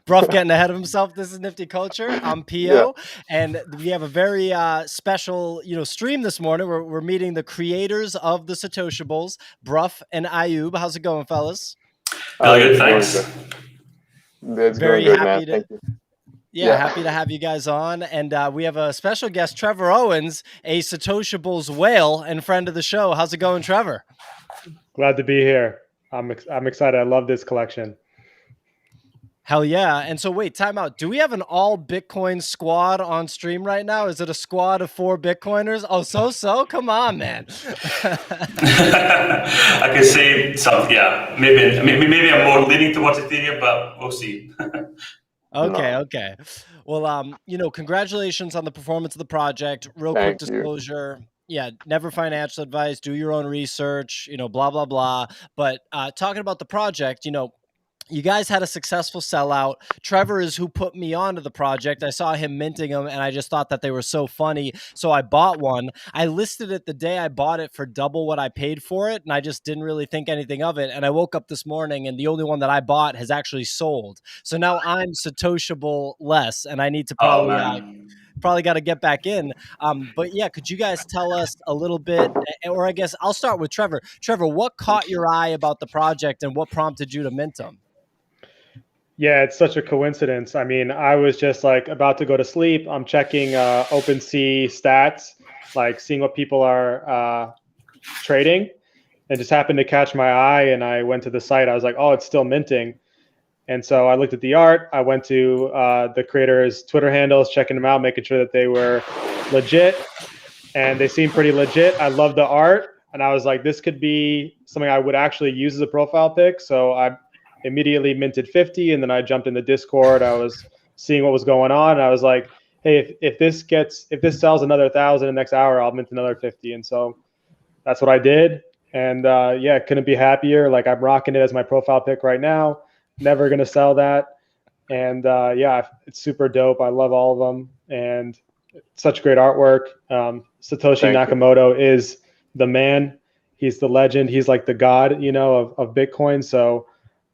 Bruff getting ahead of himself. This is Nifty Culture. I'm Yeah. PO, and we have a very special, stream this morning. We're meeting the creators of the Satoshibles, Bruff and Ayub. How's it going, fellas? Really good, It's going thanks. good. It's going Very good, man. happy to, Thank you. yeah, Yeah. happy to have you guys on. And we have a special guest, Trevor Owens, a Satoshibles whale and friend of the show. How's it going, Trevor? Glad to be here. I'm excited. I love this collection. Hell yeah. And so wait, time out. Do we have an all Bitcoin squad on stream right now? Is it a squad of 4 Bitcoiners? Oh, so? Come on, man. I can say some, yeah. Maybe I'm more leaning towards Ethereum, but we'll see. Okay. Well, congratulations on the performance of the project. Real quick Thank you. disclosure. Yeah, never financial advice. Do your own research, blah, blah, blah. But talking about the project, you guys had a successful sellout. Trevor is who put me onto the project. I saw him minting them, and I just thought that they were so funny. So I bought one. I listed it the day I bought it for double what I paid for it, and I just didn't really think anything of it. And I woke up this morning, and the only one that I bought has actually sold. So now I'm Satoshable less, and I need to Oh, probably got to get back in. But yeah, could you guys tell us a little bit, or I guess I'll start with Trevor. Trevor, what caught your eye about the project, and what prompted you to mint them? Yeah, it's such a coincidence. I mean, I was just like about to go to sleep. I'm checking OpenSea stats, like seeing what people are trading, and just happened to catch my eye. And I went to the site. I was like, oh, it's still minting. And so I looked at the art. I went to the creators' Twitter handles, checking them out, making sure that they were legit. And they seemed pretty legit. I love the art. And I was like, this could be something I would actually use as a profile pic. So I immediately minted 50, and then I jumped in the Discord. I was seeing what was going on, and I was like, hey, if this sells another 1,000 in the next hour, I'll mint another 50. And so that's what I did. And yeah, couldn't be happier. Like, I'm rocking it as my profile pic right now. Never gonna sell that. And yeah, it's super dope. I love all of them, and such great artwork. Satoshi Nakamoto is the man. He's the legend. He's like the god, of Bitcoin. So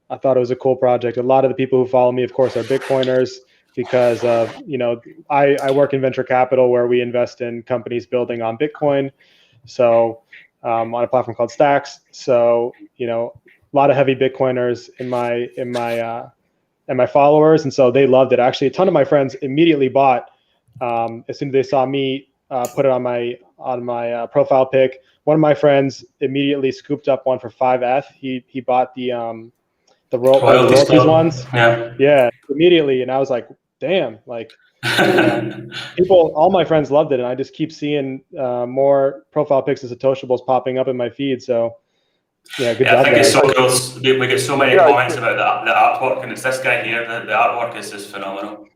I thought it was a cool project. A lot of the people who follow me, of course, are Bitcoiners because of, I work in venture capital where we invest in companies building on Bitcoin. So on a platform called Stacks. So, a lot of heavy Bitcoiners in my followers. And so they loved it. Actually, a ton of my friends immediately bought as soon as they saw me put it on my profile pic. One of my friends immediately scooped up one for 5F. He bought the royalties ones. Yeah, immediately. And I was like, damn, like all my friends loved it. And I just keep seeing more profile pics of Satoshibles popping up in my feed. So yeah, good job. I think it's so cool. We get so many comments about the artwork, and it's this guy here. The artwork is just phenomenal.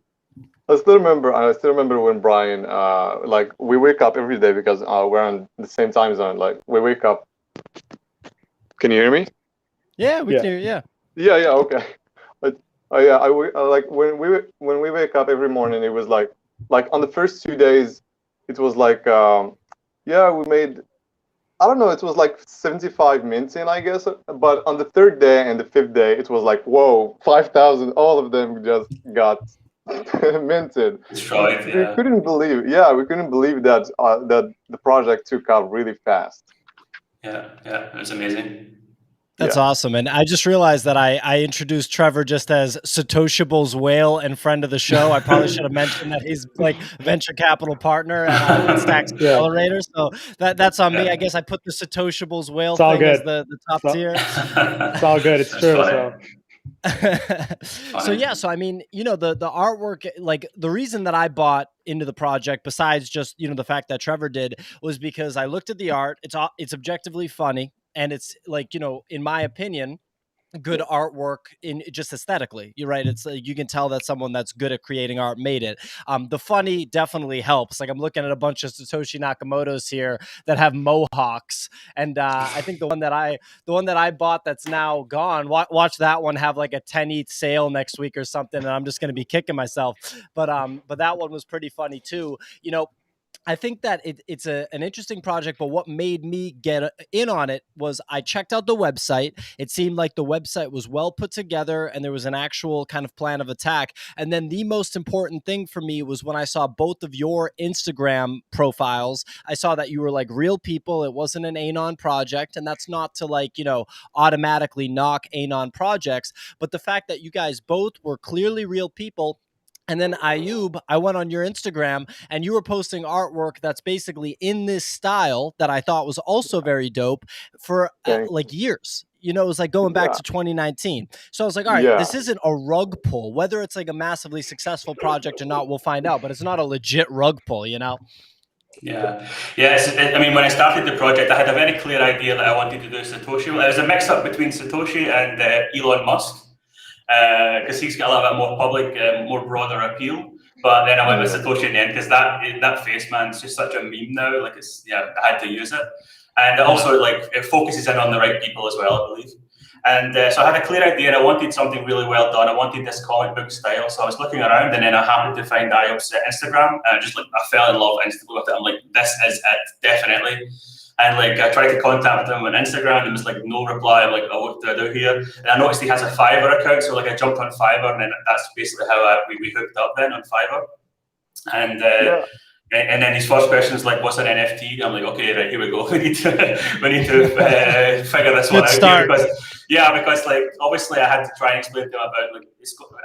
I still remember when Brian, like, we wake up every day because we're on the same time zone. Like, we wake up. Can you hear me? Yeah, we can hear you. Yeah. Okay. Like when we wake up every morning, it was like on the first 2 days, it was like we made, I don't know, it was like 75 minting, I guess. But on the third day and the fifth day, it was like, whoa, 5,000. All of them just got minted. Right, yeah. We couldn't believe that that the project took off really fast. Yeah, it was amazing. That's awesome. And I just realized that I introduced Trevor just as Satoshibles whale and friend of the show. I probably should have mentioned that he's like venture capital partner at Stacks Accelerator. So that's on me. I guess I put the Satoshibles whale thing as the top tier. It's all good. It's true. So I mean, the artwork, like the reason that I bought into the project, besides just the fact that Trevor did, was because I looked at the art. It's objectively funny, and it's like, in my opinion, good artwork in just aesthetically. You're right. It's like, you can tell that someone that's good at creating art made it. The funny definitely helps. Like, I'm looking at a bunch of Satoshi Nakamoto's here that have mohawks. And I think the one that I bought that's now gone, watch that one have like a 10 ETH sale next week or something. And I'm just going to be kicking myself. But that one was pretty funny too. I think that it's an interesting project, but what made me get in on it was I checked out the website. It seemed like the website was well put together and there was an actual kind of plan of attack. And then the most important thing for me was when I saw both of your Instagram profiles, I saw that you were like real people. It wasn't an Anon project. And that's not to like, automatically knock Anon projects, but the fact that you guys both were clearly real people. And then Ayub, I went on your Instagram and you were posting artwork that's basically in this style that I thought was also very dope for like years. It was like going back to 2019. So I was like, all right, this isn't a rug pull. Whether it's like a massively successful project or not, we'll find out. But it's not a legit rug pull, Yeah. I mean, when I started the project, I had a very clear idea that I wanted to do Satoshi. It was a mix-up between Satoshi and Elon Musk. Because he's got a little bit more public, more broader appeal. But then I went with Satoshi in the end because that face, man, is just such a meme now. Like I had to use it, and also like it focuses in on the right people as well, I believe. And so I had a clear idea, and I wanted something really well done. I wanted this comic book style, so I was looking around, and then I happened to find Ayub's Instagram, and I fell in love instantly with it. I'm like, this is it, definitely. And like I tried to contact him on Instagram, and there was like no reply. I'm like, oh, what do I do here? And I noticed he has a Fiverr account, so like I jumped on Fiverr, and then that's basically how we hooked up then on Fiverr. And and then his first question is like, what's an NFT? I'm like, okay, right, here we go. We need to figure this one out here because like obviously I had to try and explain to him about like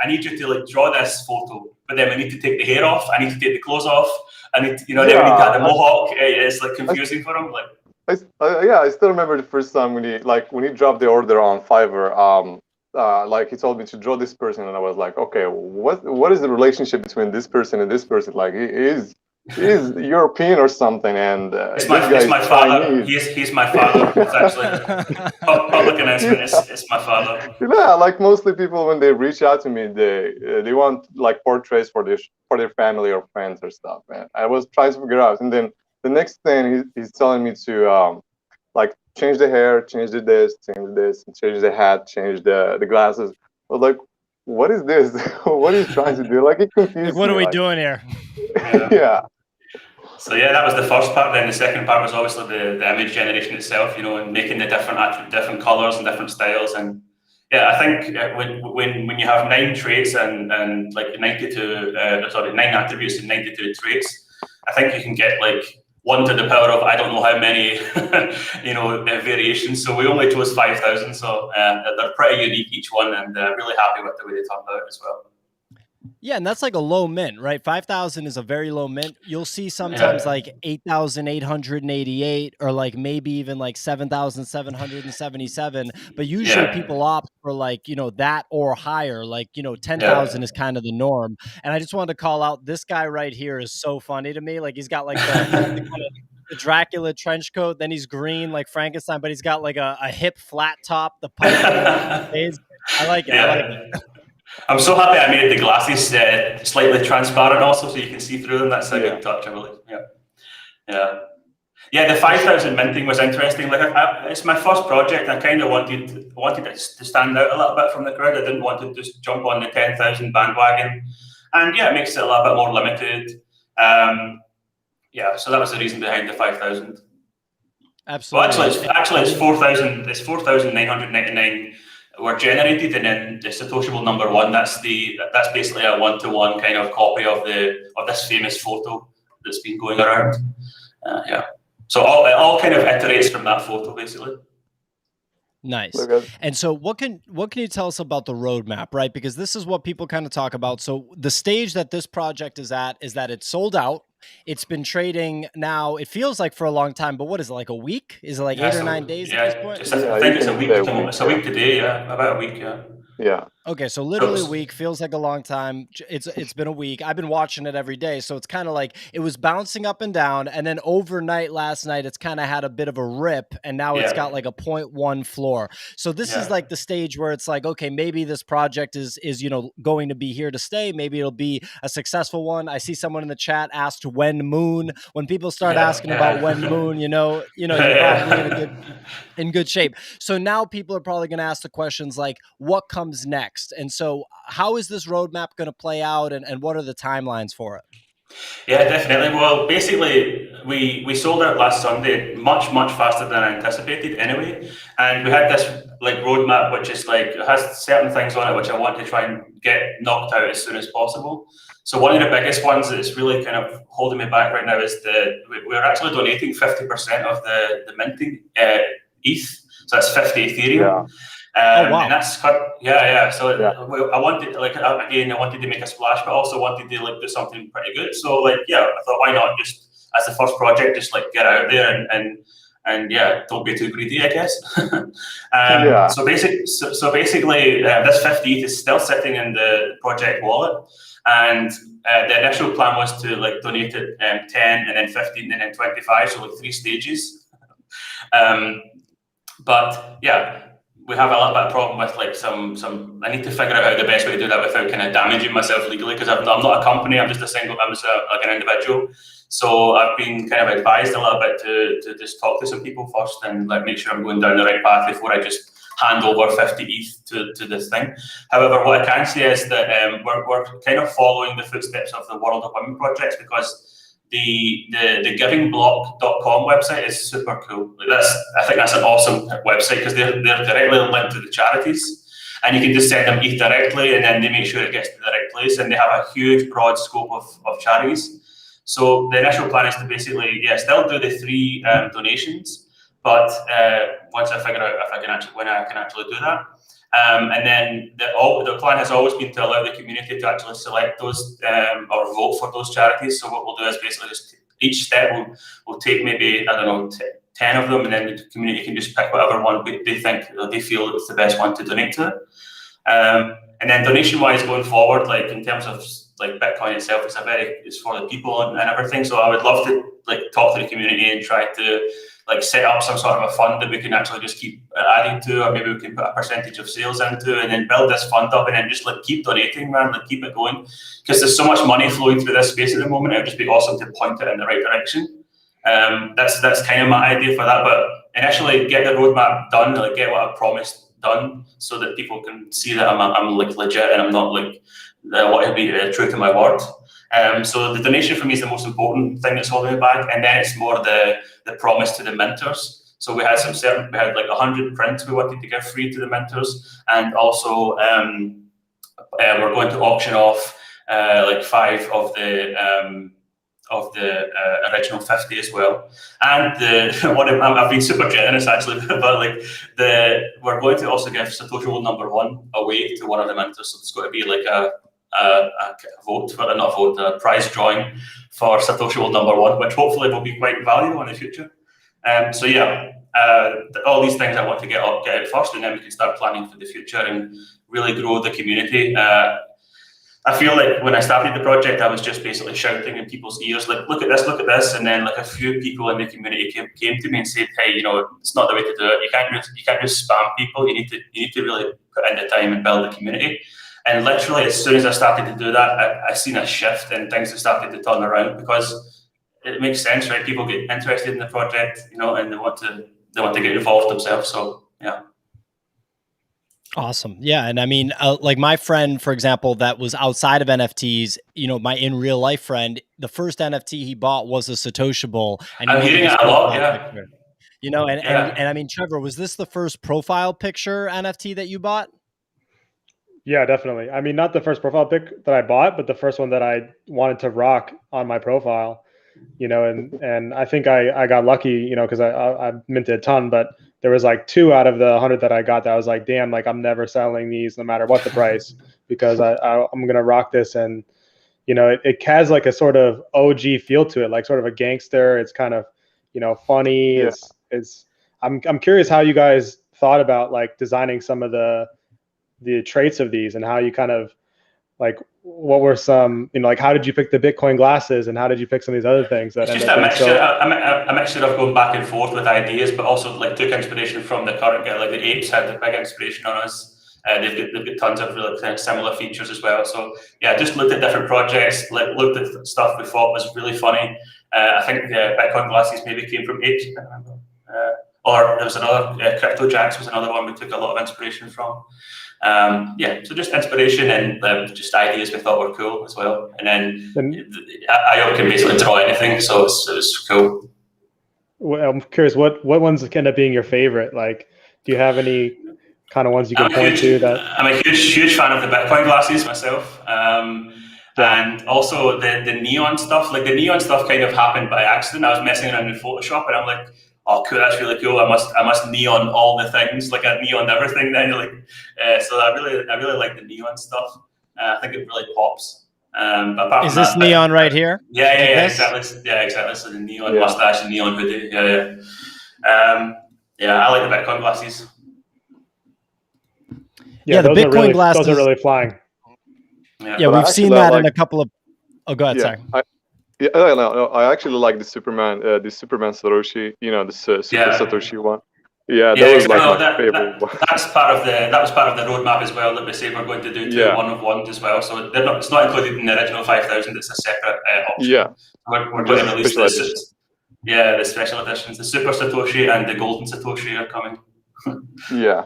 I need you to like draw this photo, but then we need to take the hair off. I need to take the clothes off. I need to, then we need to have the mohawk. It's like confusing for him. Like. I still remember the first time when he dropped the order on Fiverr. Like he told me to draw this person, and I was like, okay, what is the relationship between this person and this person? Like he's European or something, and it's my father. He's my father. It's actually public announcement. It's my father. Yeah, like mostly people when they reach out to me, they want like portraits for their family or friends or stuff. And I was trying to figure out, and then the next thing he's telling me to like change the hair, change this, change the hat, change the glasses. I was like, what is this? What is he trying to do? Like it confused me. What are we doing here? Yeah. So that was the first part. Then the second part was obviously the image generation itself, and making the different colors and different styles. And I think when you have 9 traits and like 9 attributes and 92 traits, I think you can get like 1 to the power of I don't know how many variations. So we only chose 5,000. So they're pretty unique each one, and really happy with the way they turned out as well. Yeah, and that's like a low mint, right? 5,000 is a very low mint. You'll see sometimes like 8,888 or like maybe even like 7,777. But usually people opt for like, that or higher, like, 10,000 is kind of the norm. And I just wanted to call out this guy right here is so funny to me. Like he's got like the Dracula trench coat, then he's green like Frankenstein, but he's got like a hip flat top, the pipe. I like it. I like it. I'm so happy I made the glasses slightly transparent also, so you can see through them. That's a good touch, I believe. The 5,000 minting was interesting. Like it's my first project. I kind of wanted it to stand out a little bit from the crowd. I didn't want to just jump on the 10,000 bandwagon, and it makes it a little bit more limited. So that was the reason behind the 5,000. Absolutely. Well, actually, it's 4,000. It's 4,999. Were generated, and then the Satoshibble number 1. That's basically a 1-to-1 kind of copy of this famous photo that's been going around. So it all kind of iterates from that photo, basically. Nice. And so what can you tell us about the roadmap, right? Because this is what people kind of talk about. So the stage that this project is at is that it's sold out. It's been trading now, it feels like for a long time, but what is it, like a week? Is it like 8 or 9 days at this point? I think it's a week. It's a week today, about a week, Yeah. Okay, so literally a week feels like a long time. It's been a week. I've been watching it every day, so it's kind of like it was bouncing up and down, and then overnight last night it's kind of had a bit of a rip, and now it's got like a 0.1 floor. So this is like the stage where it's like, okay, maybe this project is going to be here to stay. Maybe it'll be a successful one. I see someone in the chat asked when moon. When people start asking about when moon, you're probably in good shape. So now people are probably going to ask the questions like, what comes next? And so how is this roadmap going to play out, and what are the timelines for it? Yeah, definitely. Well, basically, we sold out last Sunday much faster than I anticipated anyway, and we had this like roadmap which is like it has certain things on it which I want to try and get knocked out as soon as possible. So one of the biggest ones that's really kind of holding me back right now is we're actually donating 50% of the minting ETH, so that's 50 Ethereum. Yeah. Oh, wow. And that's cut. Yeah. So Yeah. I wanted, like, again, I wanted to make a splash, but also wanted to like do something pretty good. So like, yeah, I thought, why not just as the first project, just like get out there and yeah, don't be too greedy, I guess. Yeah. So basically, this 50 is still sitting in the project wallet, and the initial plan was to like donate it 10 and then 15 and then 25, so like 3 stages. But yeah, we have a little bit of problem with like some. I need to figure out how the best way to do that without kind of damaging myself legally, because I'm not a company. I'm just like an individual. So I've been kind of advised a little bit to just talk to some people first and like make sure I'm going down the right path before I just hand over 50 ETH to this thing. However, what I can say is that we're kind of following the footsteps of the World of Women projects, because the givingblock.com website is super cool. I think that's an awesome website, because they're directly linked to the charities, and you can just send them ETH directly, and then they make sure it gets to the right place, and they have a huge broad scope of charities. So the initial plan is to basically still do the 3 donations, but once I figure out if I can actually do that. And then the plan has always been to allow the community to actually select those or vote for those charities. So what we'll do is basically just each step will take maybe, I don't know, 10 of them, and then the community can just pick whatever one they feel is the best one to donate to. And then donation-wise going forward, like in terms of like Bitcoin itself, it's for the people and everything. So I would love to like talk to the community and try to like set up some sort of a fund that we can actually just keep adding to, or maybe we can put a percentage of sales into, and then build this fund up, and then just like keep donating, man, like keep it going, because there's so much money flowing through this space at the moment. It would just be awesome to point it in the right direction. That's kind of my idea for that. But initially, get the roadmap done, like get what I promised done, so that people can see that I'm like legit and I'm not like want to be true to my word. So the donation for me is the most important thing that's holding me back, and then it's more the promise to the minters. So we had like 100 prints we wanted to give free to the minters, and also we're going to auction off like 5 of the original 50 as well. And I've been super generous actually, but like we're going to also give Satoshible number 1 away to one of the mentors. So it's going to be like a prize drawing for Satoshible number 1, which hopefully will be quite valuable in the future. So yeah, all these things I want to get out first, and then we can start planning for the future and really grow the community. I feel like when I started the project, I was just basically shouting in people's ears, like, look at this. And then like a few people in the community came to me and said, hey, it's not the way to do it. You can't just spam people. You need to really put in the time and build the community. And literally, as soon as I started to do that, I seen a shift and things have started to turn around, because it makes sense, right? People get interested in the project, and they want to get involved themselves. So yeah. Awesome. Yeah. And I mean, like my friend, for example, that was outside of NFTs, my in real life friend, the first NFT he bought was a Satoshable. And I'm hearing it a lot, yeah. Picture. And I mean, Trevor, was this the first profile picture NFT that you bought? Yeah, definitely. I mean, not the first profile pic that I bought, but the first one that I wanted to rock on my profile, and I think I got lucky, because I minted a ton, but there was like 2 out of the 100 that I got that I was like, damn, like I'm never selling these no matter what the price, because I'm going to rock this. And, it has like a sort of OG feel to it, like sort of a gangster. It's kind of, funny. Yeah. I'm curious how you guys thought about like designing some of the traits of these, and how you kind of like, what were some, like how did you pick the Bitcoin glasses, and how did you pick some of these other things that it's just a mixture, a mixture of going back and forth with ideas, but also like took inspiration from the current guy. Like the apes had the big inspiration on us. They've got tons of really kind of similar features as well. So yeah, just looked at different projects, like looked at stuff we thought was really funny. I think Bitcoin glasses maybe came from apes, I can't remember. Or there was another, Crypto Jacks was another one we took a lot of inspiration from. Yeah, so just inspiration and just ideas we thought were cool as well. And then I can basically draw anything, so it's cool. Well, I'm curious, what ones end up being your favorite? Like, do you have any kind of ones you can point to that? I'm a huge fan of the Bitcoin glasses myself. And also the neon stuff. Like the neon stuff kind of happened by accident. I was messing around in Photoshop and I'm like, oh cool, that's really cool. I must neon all the things. Like I neoned everything then. So I really like the neon stuff. I think it really pops. But apart Is from this that, neon right here? Yeah, exactly. Yeah, exactly. So the neon mustache and neon hoodie. Yeah, I like the Bitcoin glasses. Yeah, the Bitcoin glasses. Those are really flying. Yeah, we've seen that in a couple of. Oh, go ahead. Sorry. I actually like the Superman Satoshi. You know, the Super Satoshi one. Yeah, that was like my favorite one. That was part of the roadmap as well that we say we're going to do two one-of-ones as well. So it's not included in the original 5,000. It's a separate option. Yeah, we're going to release the special editions. The Super Satoshi and the Golden Satoshi are coming. Yeah.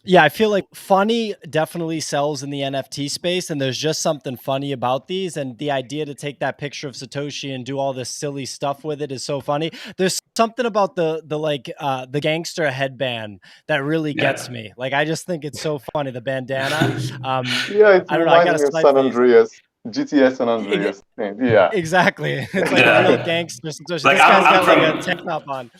Yeah, I feel like funny definitely sells in the NFT space, and there's just something funny about these. And the idea to take that picture of Satoshi and do all this silly stuff with it is so funny. There's something about the gangster headband that really gets me. Like I just think it's so funny. The bandana. It reminds me of San Andreas. GTA San Andreas thing. Yeah, exactly. It's like a real gangster. Like this guy's got like a tank top on.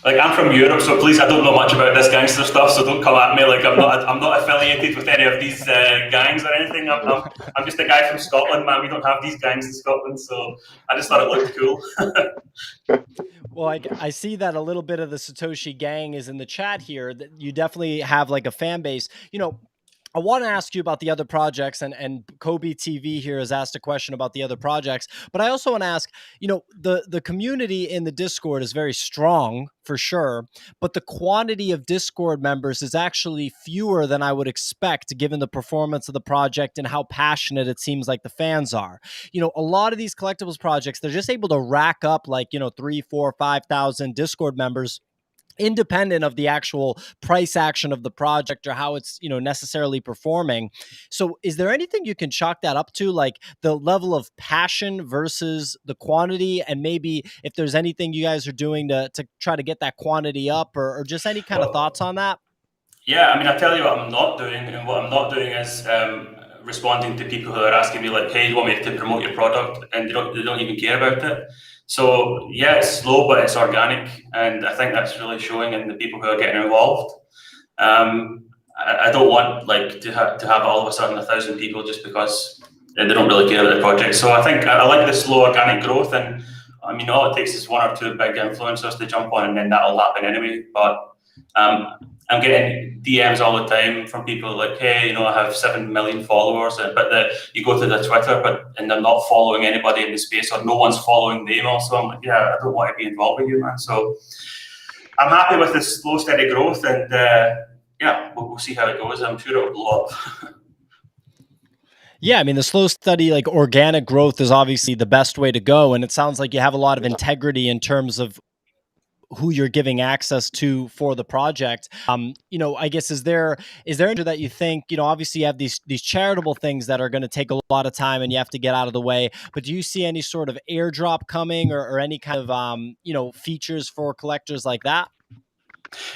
Like I'm from Europe, so please, I don't know much about this gangster stuff, so don't come at me. Like I'm not affiliated with any of these gangs or anything. I'm just a guy from Scotland, man. We don't have these gangs in Scotland, so I just thought it looked cool. Well, I see that a little bit of the Satoshi gang is in the chat here. That you definitely have like a fan base. I want to ask you about the other projects, and Kobe TV here has asked a question about the other projects, but I also want to ask, the community in the Discord is very strong for sure, but the quantity of Discord members is actually fewer than I would expect given the performance of the project and how passionate it seems like the fans are. A lot of these collectibles projects, they're just able to rack up 3, 4, 5,000 Discord members independent of the actual price action of the project or how it's necessarily performing. So is there anything you can chalk that up to, like the level of passion versus the quantity, and maybe if there's anything you guys are doing to try to get that quantity up, or just any kind of thoughts on that? Yeah, I mean, I'll tell you what I'm not doing, and what I'm not doing is responding to people who are asking me like, hey, you want me to promote your product, and they don't even care about it. So yeah, it's slow, but it's organic, and I think that's really showing in the people who are getting involved. I don't want to have all of a sudden 1,000 people just because they don't really care about the project. So I think I like the slow organic growth, and I mean all it takes is 1 or 2 big influencers to jump on, and then that'll happen anyway. But I'm getting DMs all the time from people like, hey, I have 7 million followers, but you go to the Twitter, and they're not following anybody in the space, or no one's following them also. I'm like, yeah, I don't want to be involved with you, man. So I'm happy with this slow, steady growth, and we'll see how it goes. I'm sure it'll blow up. Yeah, I mean, the slow, steady, organic growth is obviously the best way to go, and it sounds like you have a lot of integrity in terms of who you're giving access to for the project. I guess is there that you think, obviously you have these charitable things that are going to take a lot of time and you have to get out of the way, but do you see any sort of airdrop coming or any kind of, features for collectors like that?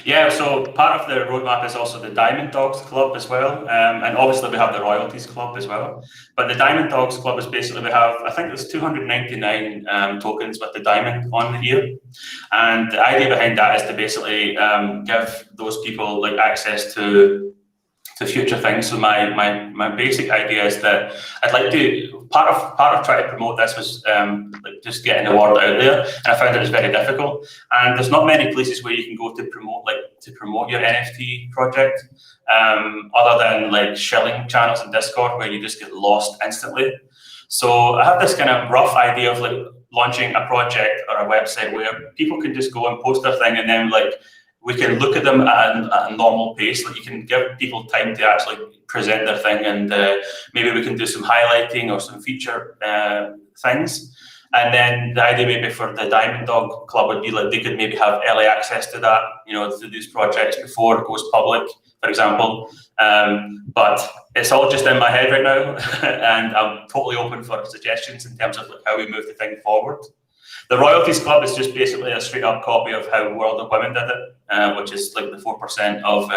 Yeah, so part of the roadmap is also the Diamond Dogs Club as well, and obviously we have the Royalties Club as well. But the Diamond Dogs Club is basically, we have, I think there's 299 tokens with the diamond on here, and the idea behind that is to basically give those people access to future things. So my basic idea is that I'd like to, part of trying to promote this was just getting the word out there, and I found it was very difficult, and there's not many places where you can go to promote your NFT project other than shilling channels in Discord where you just get lost instantly. So I have this kind of rough idea of launching a project or a website where people can just go and post their thing, and then we can look at them at a normal pace. You can give people time to actually present their thing, and maybe we can do some highlighting or some feature things. And then the idea maybe for the Diamond Dog Club would be they could maybe have early access to that, to these projects before it goes public, for example. But it's all just in my head right now, and I'm totally open for suggestions in terms of like how we move the thing forward. The Royalties Club is just basically a straight up copy of how World of Women did it, which is like the 4% of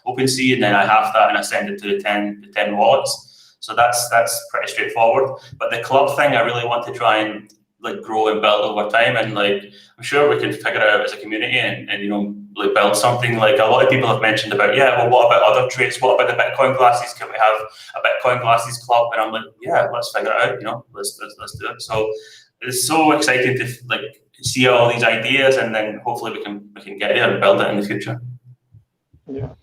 OpenSea, and then I half that and I send it to the 10 wallets. So that's pretty straightforward. But the club thing, I really want to try and like grow and build over time, and like I'm sure we can figure out as a community and you know, like build something. Like a lot of people have mentioned about, yeah, well, what about other traits? What about the Bitcoin glasses? Can we have a Bitcoin glasses club? And I'm like, yeah, let's figure it out. You know, let's do it. So it's so exciting to like see all these ideas, and then hopefully we can get there and build it in the future. Yeah.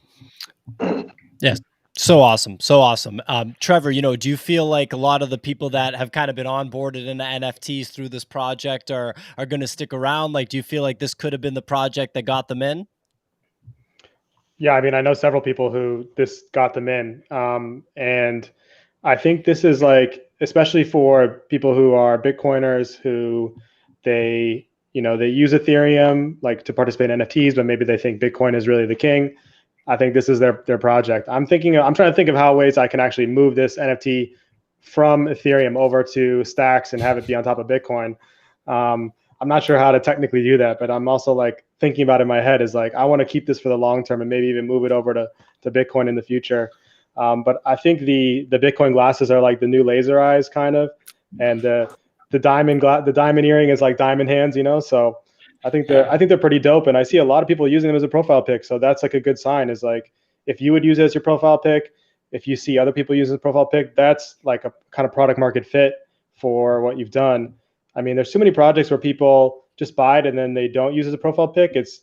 Yes. So awesome. So awesome. Trevor, you know, do you feel like a lot of the people that have kind of been onboarded into NFTs through this project are going to stick around? Like, do you feel like this could have been the project that got them in? Yeah, I mean, I know several people who this got them in. And I think this is like, especially for people who are Bitcoiners who they use Ethereum like to participate in NFTs, but maybe they think Bitcoin is really the king. I think this is their project. I'm trying to think of how ways I can actually move this NFT from Ethereum over to Stacks and have it be on top of Bitcoin. I'm not sure how to technically do that, but I'm also like thinking about it in my head is like, I want to keep this for the long term and maybe even move it over to Bitcoin in the future. But I think the Bitcoin glasses are like the new laser eyes kind of, and the diamond earring is like diamond hands, you know? So I think they're pretty dope, and I see a lot of people using them as a profile pic. So that's like a good sign. Is like if you would use it as your profile pic, if you see other people using the profile pic, that's like a kind of product market fit for what you've done. I mean, there's too many projects where people just buy it and then they don't use it as a profile pic. It's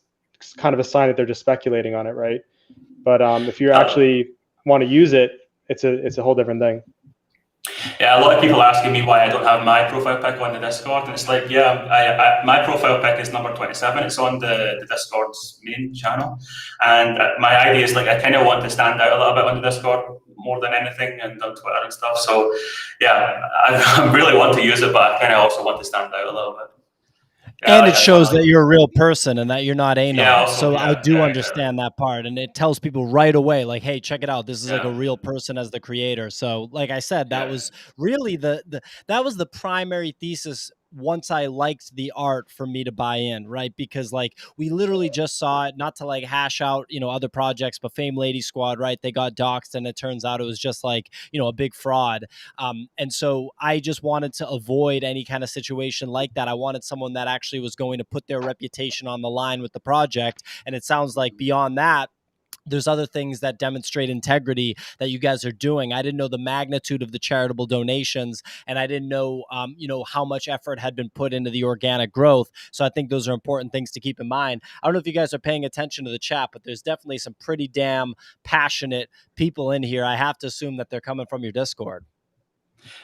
kind of a sign that they're just speculating on it, right? But if you actually want to use it, it's a whole different thing. Yeah, a lot of people asking me why I don't have my profile pic on the Discord, and it's like, yeah, my profile pic is number 27. It's on the Discord's main channel, and my idea is like I kind of want to stand out a little bit on the Discord more than anything, and on Twitter and stuff. So yeah, I really want to use it, but I kind of also want to stand out a little bit. Yeah, and it shows that you're a real person and that you're not anon. Yeah, also, so yeah, I do yeah, understand that part, and it tells people right away, like, hey, check it out. This is like a real person as the creator. So, like I said, that was really that was the primary thesis. Once I liked the art for me to buy in, right? Because like we literally just saw it, not to like hash out, you know, other projects, but Fame Lady Squad, right? They got doxxed and it turns out it was just like, you know, a big fraud. And so I just wanted to avoid any kind of situation like that. I wanted someone that actually was going to put their reputation on the line with the project. And it sounds like beyond that, there's other things that demonstrate integrity that you guys are doing. I didn't know the magnitude of the charitable donations, and I didn't know, you know, how much effort had been put into the organic growth. So I think those are important things to keep in mind. I don't know if you guys are paying attention to the chat, but there's definitely some pretty damn passionate people in here. I have to assume that they're coming from your Discord.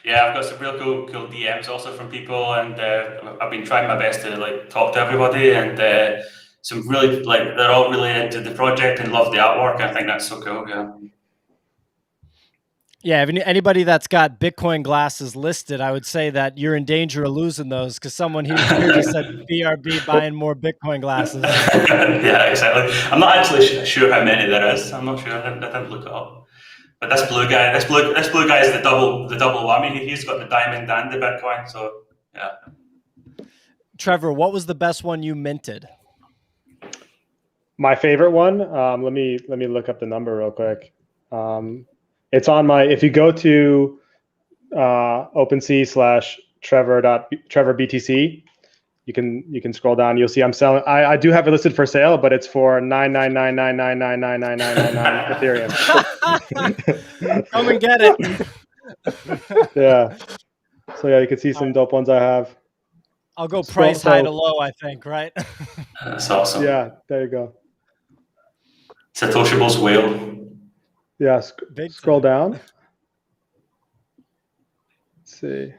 Yeah, I've got some real cool DMs also from people, and I've been trying my best to like talk to everybody, and some really like they're all really into the project and love the artwork. I think that's so cool. Yeah, if anybody that's got Bitcoin glasses listed, I would say that you're in danger of losing those, because someone here just said BRB buying more Bitcoin glasses. Yeah, exactly. I'm not actually sure how many there is. I'm not sure. I didn't look it up. But this blue guy is the double whammy. He's got the diamond and the Bitcoin. So yeah. Trevor, what was the best one you minted? My favorite one. Let me look up the number real quick. It's on my. If you go to OpenSea/Trevor.BTC, you can scroll down. You'll see I'm selling. I do have it listed for sale, but it's for 99999999999 Ethereum. Come and get it. Yeah. So yeah, you can see some dope ones I have. I'll go price high to low, I think, right? That's awesome. Yeah, there you go. Satoshibles whale. Yeah, scroll down. Let's see.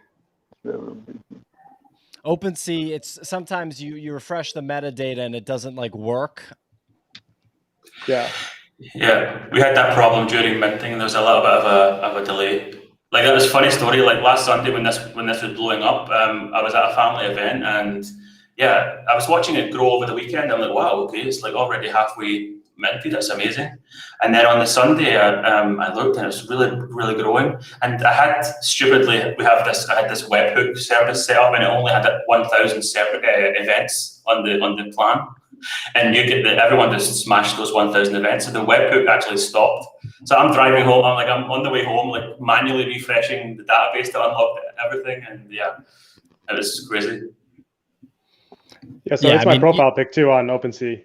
OpenSea, it's sometimes you refresh the metadata and it doesn't like work. Yeah. Yeah, we had that problem during minting. There was a little bit of a delay. Like, it was a funny story. Like last Sunday when this was blowing up, I was at a family event, and yeah, I was watching it grow over the weekend. I'm like, wow, okay, it's like already halfway minted. That's amazing. And then on the Sunday, I looked and it's really, really growing. And I had stupidly, I had this webhook service set up, and it only had 1,000 separate events on the plan. And everyone just smashed those 1,000 events. So the webhook actually stopped. So I'm driving home. I'm on the way home, like manually refreshing the database to unlock everything. And yeah, it was crazy. Yeah, so it's my profile pic too on OpenSea.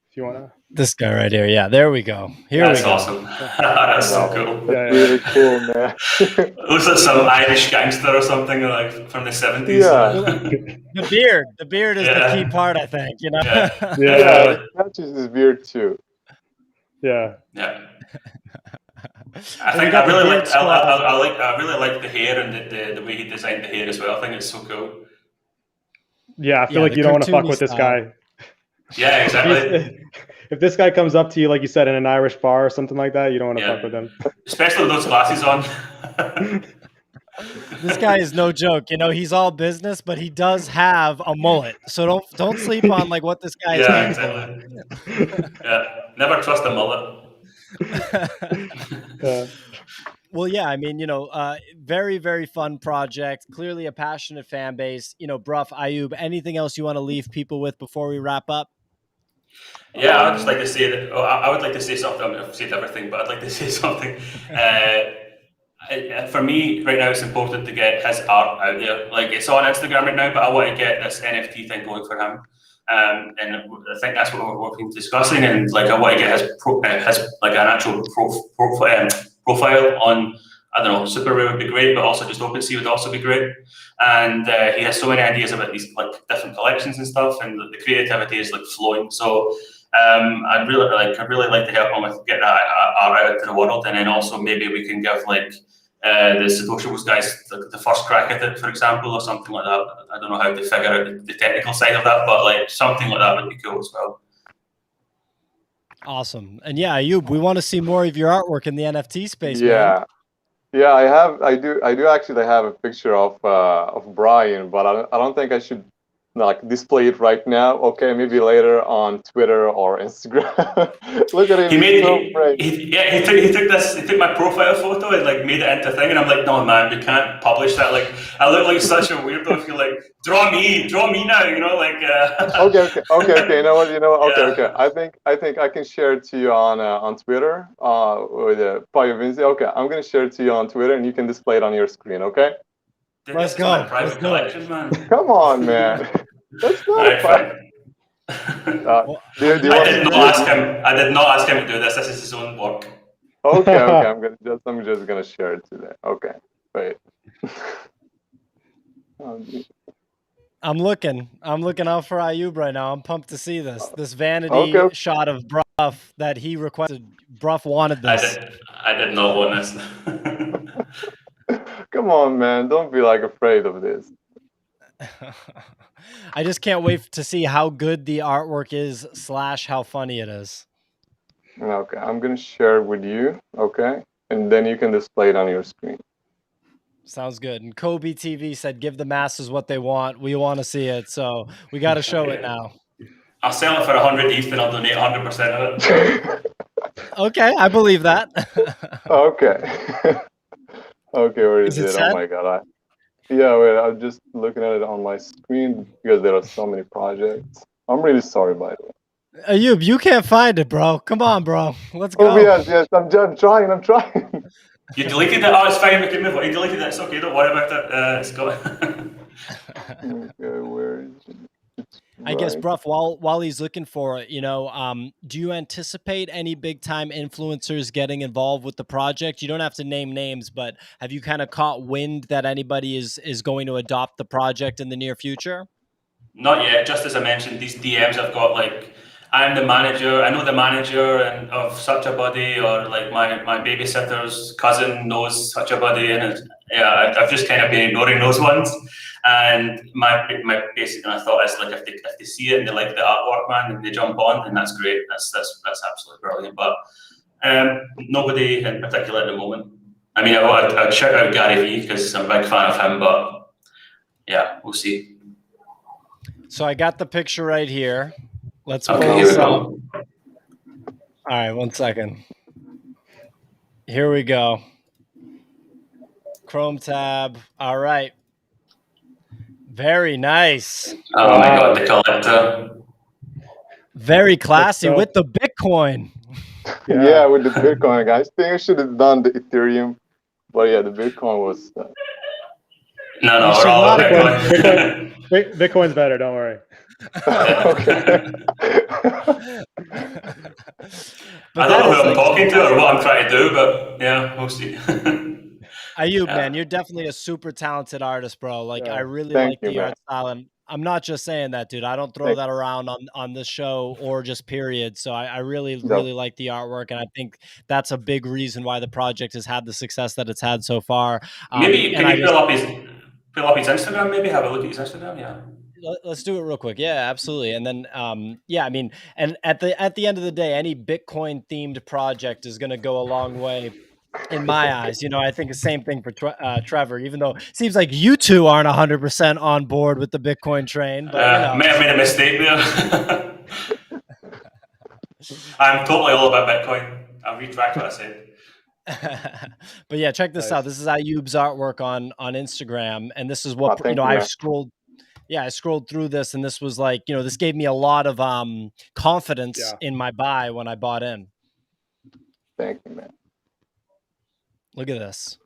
If you want to. This guy right here. Yeah, there we go. That's awesome. That's so cool. That's really cool, man. Looks like some Irish gangster or something, like from the 70s. Yeah. The beard is the key part, I think. You know. Yeah, it catches his beard too. Yeah. Yeah. I really like the hair and the way he designed the hair as well. I think it's so cool. Yeah, I feel like you don't want to fuck with this guy. Yeah, exactly. If this guy comes up to you, like you said, in an Irish bar or something like that, you don't want to fuck with him. Especially with those glasses on. This guy is no joke. You know, he's all business, but he does have a mullet. So don't sleep on like what this guy is. Yeah, exactly. Yeah, never trust a mullet. Well, yeah, I mean, you know, very, very fun project. Clearly a passionate fan base. You know, Bruff, Ayub, anything else you want to leave people with before we wrap up? Yeah, I'd just like to say that. I would like to say something. I've said everything, but I'd like to say something. For me, right now, it's important to get his art out there. Like, it's on Instagram right now, but I want to get this NFT thing going for him. And I think that's what we're discussing. And like, I want to get his like an actual profile on, I don't know, Super Rare would be great, but also just OpenSea would also be great. And he has so many ideas about these like different collections and stuff, and the creativity is like flowing. So I'd really like to help him with get that art out to the world, and then also maybe we can give like the Satoshibles guys the first crack at it, for example, or something like that. I don't know how to figure out the technical side of that, but like something like that would be cool as well. Awesome. And yeah, Ayub, we want to see more of your artwork in the NFT space. Yeah. Man. Yeah, I do actually have a picture of Brian, but I don't think I should like display it right now. Okay, maybe later on Twitter or Instagram. Look at him. He took my profile photo and like made it into a thing, and I'm like, no man, we can't publish that. Like, I look like such a weirdo if you're like, draw me now, you know, like. Okay. You know what? Okay. I think I can share it to you on Twitter with the Vinci. Okay, I'm gonna share it to you on Twitter, and you can display it on your screen. Okay. Let's go. Private collection, man. Come on, man. That's not fun. I did not ask him to do this. This is his own work. Okay. I'm just gonna share it today. Okay. Wait. I'm looking out for Ayub right now. I'm pumped to see this vanity shot of Bruff that he requested. Bruff wanted this. I did not want this. Come on, man. Don't be like afraid of this. I just can't wait to see how good the artwork is / how funny it is. Okay, I'm going to share it with you. Okay. And then you can display it on your screen. Sounds good. And Kobe TV said, give the masses what they want. We want to see it. So we got to show it now. I'll sell it for 100 ETH and I'll donate 100% of it. Okay. I believe that. Okay. Okay, where is it? Oh my God. Wait, I'm just looking at it on my screen because there are so many projects. I'm really sorry, by the way. Ayub, you can't find it, bro. Come on, bro. Let's go. Oh, yes. I'm trying. You deleted it? Oh, it's fine. We can move on. You deleted it. It's okay. Don't worry about it. It's gone. Okay, where is it? I guess, Bruff, while he's looking for it, you know, do you anticipate any big time influencers getting involved with the project? You don't have to name names, but have you kind of caught wind that anybody is going to adopt the project in the near future? Not yet. Just as I mentioned, these DMs I've got, like, I'm the manager. I know the manager of such a buddy, or like my babysitter's cousin knows such a buddy, and I've just kind of been ignoring those ones. And my basic and I thought is like if they see it and they like the artwork, man, and they jump on, then that's great. That's absolutely brilliant. But nobody in particular at the moment. I mean, I'd shout out Gary Vee because I'm a big fan of him. But yeah, we'll see. So I got the picture right here. Let's pull this up. All right, 1 second. Here we go. Chrome tab. All right. Very nice. Oh my god, the collector. Very classy dope. with the Bitcoin. Yeah, with the Bitcoin, guys. I think I should have done the Ethereum, but yeah, the Bitcoin was. No, You we're should all not about have Bitcoin. Bitcoin's better. Don't worry. Okay. But I don't that know who is I'm like talking to or fantastic. what I'm trying to do, but yeah, we'll see. Ayub, Yeah. man, you're definitely a super talented artist, bro. Like, I Yeah. really Thank like you, the man. art style, and I'm not just saying that, dude. I don't throw Thank that around on this show or just period. So I really, you. really like the artwork, and I think that's a big reason why the project has had the success that it's had so far. Maybe And can I you just pull up his Instagram? Maybe have a look at his Instagram. Yeah. let's do it real quick. Yeah, absolutely. And then yeah, I mean, and at the end of the day, any Bitcoin themed project is going to go a long way in my eyes. You know, I think the same thing for Trevor, even though it seems like you two aren't 100% on board with the Bitcoin train, but you know. May have made a mistake there. I'm totally all about Bitcoin. I'll retract what I said. But yeah, check this Nice. out. This is Ayub's artwork on Instagram, and this is what Thank you, I man. scrolled. Yeah, I scrolled through this, and this was like, this gave me a lot of confidence Yeah. in my buy when I bought in. Thank you, man. Look at this.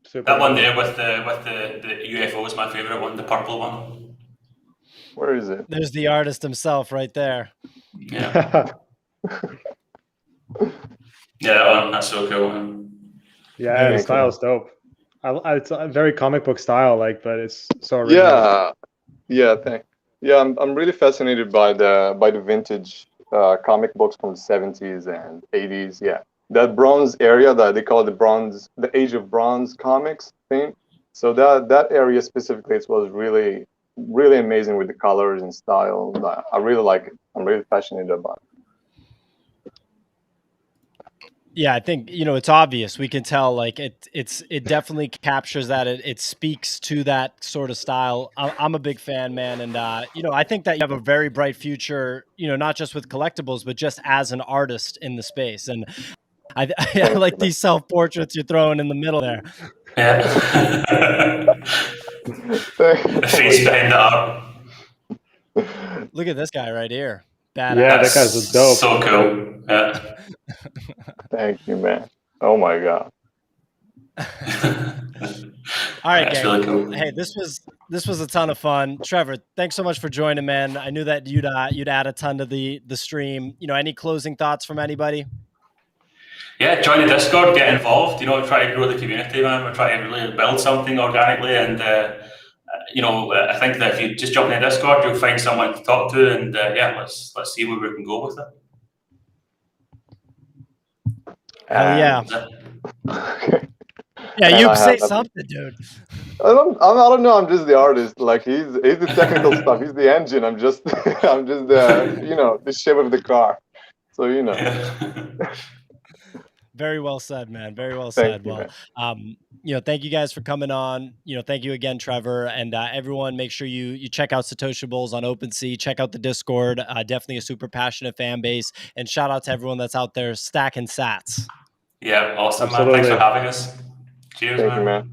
Super That one nice. there with the UFO is my favorite one, the purple one. Where is it? There's the artist himself right there. Yeah. Yeah, that one, that's so cool. Yeah, Very the style is dope. It's a very comic book style, but it's so original. Yeah. I'm really fascinated by the vintage comic books from the 70s and 80s. Yeah, that bronze area that they call the Age of Bronze comics thing. So that area specifically, it was really really amazing with the colors and style. I really like it. I'm really passionate about it. Yeah, I think it's obvious. We can tell, like it definitely captures that. It speaks to that sort of style. I'm a big fan, man, and I think that you have a very bright future. Not just with collectibles, but just as an artist in the space. And I like these self portraits you're throwing in the middle there. Yeah. The face behind the arm. Look at this guy right here. Badass. Yeah, that guy's a dope. So cool. Yeah. Thank you, man. Oh my god. All right, That's gang. really cool. Hey, this was a ton of fun. Trevor, thanks so much for joining, man. I knew that you'd add a ton to the stream. Any closing thoughts from anybody? Yeah, join the Discord, get involved. Try to grow the community, man. We're trying to really build something organically, and I think that if you just jump in the Discord, you'll find someone to talk to, and yeah, let's see where we can go with it. Hell yeah. Okay. Yeah, you say something, dude. I don't know. I'm just the artist. Like he's the technical stuff. He's the engine. I'm just the the shape of the car. So Very well said, man. Very well Thank said. you, Well, man. thank you guys for coming on. Thank you again, Trevor, and everyone. Make sure you check out Satoshibles on OpenSea. Check out the Discord. Definitely a super passionate fan base. And shout out to everyone that's out there stacking sats. Yeah, awesome, Absolutely. man. Thanks for having us. Cheers, Thank man. you, man.